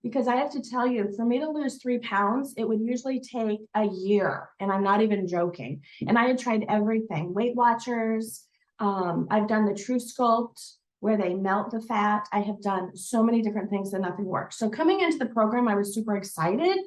because I have to tell you, for me to lose 3 pounds, it would usually take a year, and I'm not even joking. And I had tried everything, Weight Watchers. I've done the True Sculpt where they melt the fat. I have done so many different things and nothing works. So coming into the program, I was super excited.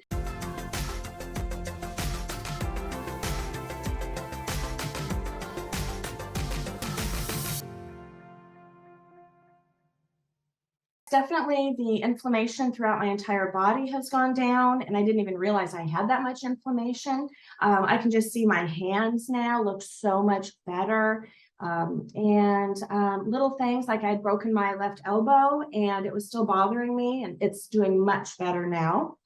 Definitely the inflammation throughout my entire body has gone down, and I didn't even realize I had that much inflammation. I can just see my hands now look so much better. Little things like I'd broken my left elbow and it was still bothering me, and it's doing much better now.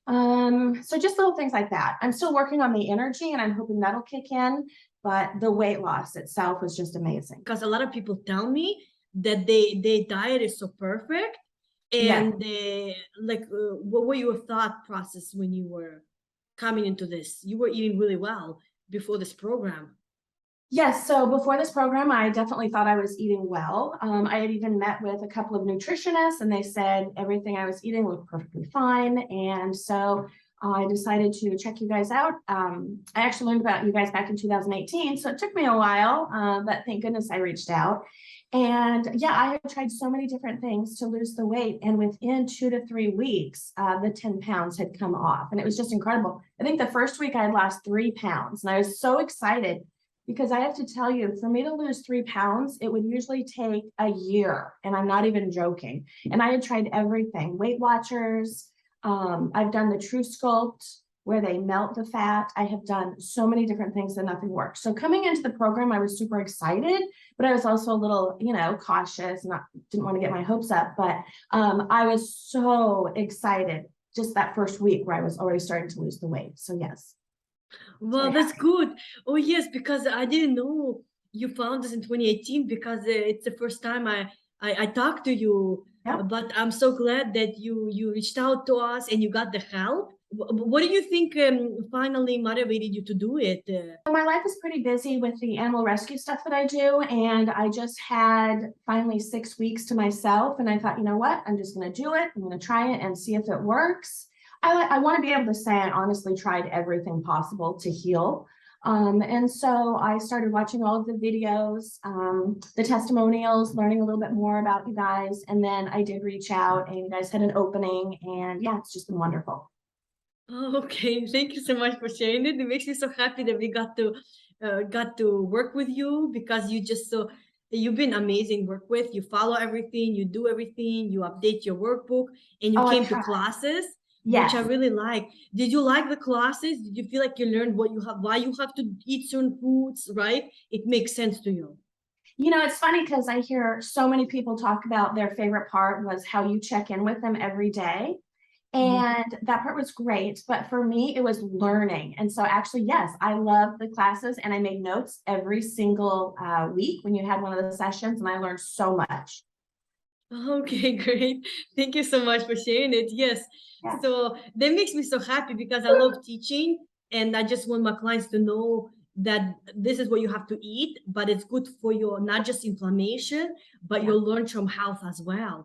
So just little things like that. I'm still working on the energy and I'm hoping that'll kick in, but the weight loss itself was just amazing. Because a lot of people tell me that their diet is so perfect, and what were your thought process when you were coming into this? You were eating really well before this program. Yes, so before this program, I definitely thought I was eating well. I had even met with a couple of nutritionists and they said everything I was eating looked perfectly fine. And so I decided to check you guys out. I actually learned about you guys back in 2018, so it took me a while, but thank goodness I reached out. And yeah, I have tried so many different things to lose the weight. And within 2 to 3 weeks, the 10 pounds had come off. And it was just incredible. I think the first week I had lost 3 pounds and I was so excited because I have to tell you, for me to lose 3 pounds, it would usually take a year. And I'm not even joking. And I had tried everything, Weight Watchers. I've done the True Sculpt where they melt the fat. I have done so many different things and nothing works. So coming into the program, I was super excited, but I was also a little, cautious, didn't want to get my hopes up, but I was so excited just that first week where I was already starting to lose the weight. So yes. Well, that's good. Oh yes, because I didn't know you found this in 2018, because it's the first time I talked to you. Yeah. But I'm so glad that you reached out to us and you got the help. What do you think finally motivated you to do it? My life is pretty busy with the animal rescue stuff that I do, and I just had finally 6 weeks to myself, and I thought, you know what, I'm just going to do it. I'm going to try it and see if it works. I want to be able to say I honestly tried everything possible to heal. And so I started watching all of the videos, the testimonials, learning a little bit more about you guys. And then I did reach out and you guys had an opening, and yeah, it's just been wonderful. Okay, thank you so much for sharing it. It makes me so happy that we got to work with you, because you've been amazing to work with. You follow everything, you do everything, you update your workbook, and you came to classes, which I really like. Did you like the classes? Did you feel like you learned why you have to eat certain foods, right? It makes sense to you. It's funny because I hear so many people talk about their favorite part was how you check in with them every day. And that part was great, but for me, it was learning. And so actually, yes, I love the classes and I made notes every single week when you had one of the sessions, and I learned so much. Okay, great. Thank you so much for sharing it. Yes. Yeah. So that makes me so happy, because I love teaching and I just want my clients to know that this is what you have to eat, but it's good for your, not just inflammation, but your long-term health as well.